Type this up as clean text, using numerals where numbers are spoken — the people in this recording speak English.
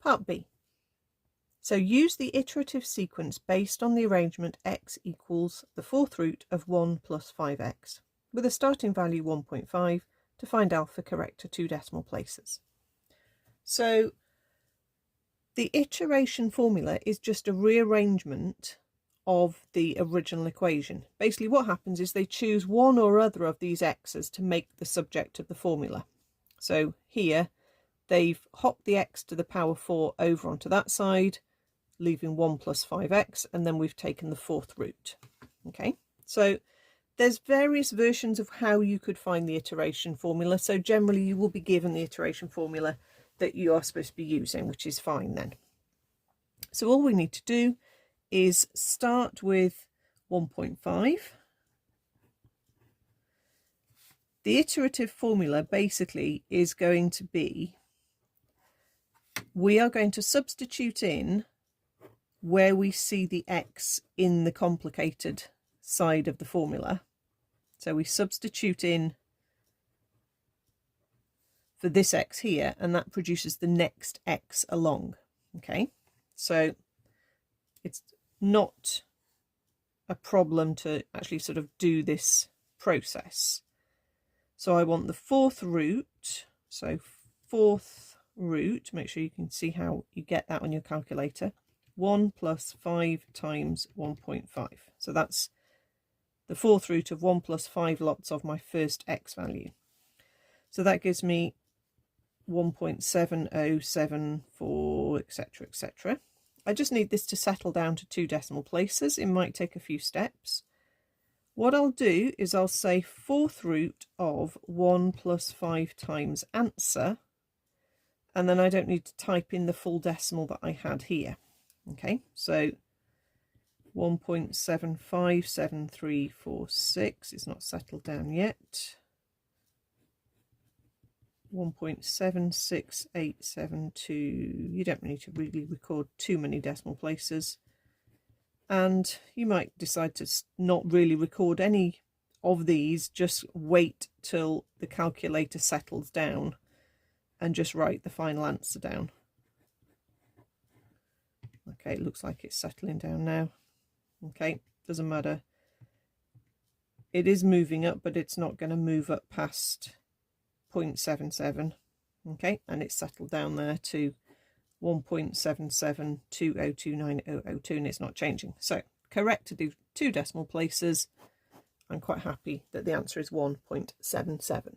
Part B. So use the iterative sequence based on the arrangement x equals the fourth root of 1 plus 5x, with a starting value 1.5 to find alpha correct to 2 decimal places. So the iteration formula is just a rearrangement of the original equation. Basically what happens is they choose one or other of these x's to make the subject of the formula. So here they've hopped the x to the power 4 over onto that side, leaving 1 plus 5x, and then we've taken the fourth root. Okay, so there's various versions of how you could find the iteration formula. So generally you will be given the iteration formula that you are supposed to be using, which is fine then. So all we need to do is start with 1.5. The iterative formula basically is going to be, we are going to substitute in where we see the x in the complicated side of the formula. So we substitute in for this x here, and that produces the next x along. Okay, so it's not a problem to actually sort of do this process. So I want the fourth root, so fourth root, make sure you can see how you get that on your calculator, 1 plus 5 times 1.5. So that's the fourth root of 1 plus 5 lots of my first x value. So that gives me 1.7074, etc., etc. I just need this to settle down to 2 decimal places. It might take a few steps. What I'll do is I'll say fourth root of 1 plus 5 times answer, and then I don't need to type in the full decimal that I had here. Okay, so 1.757346 is not settled down yet. 1.76872. You don't need to really record too many decimal places. And you might decide to not really record any of these, just wait till the calculator settles down and just write the final answer down. Okay, it looks like it's settling down now. Okay, doesn't matter. It is moving up, but it's not going to move up past 0.77. Okay, and it's settled down there to 1.7720290002, and it's not changing. So correct to do 2 decimal places. I'm quite happy that the answer is 1.77.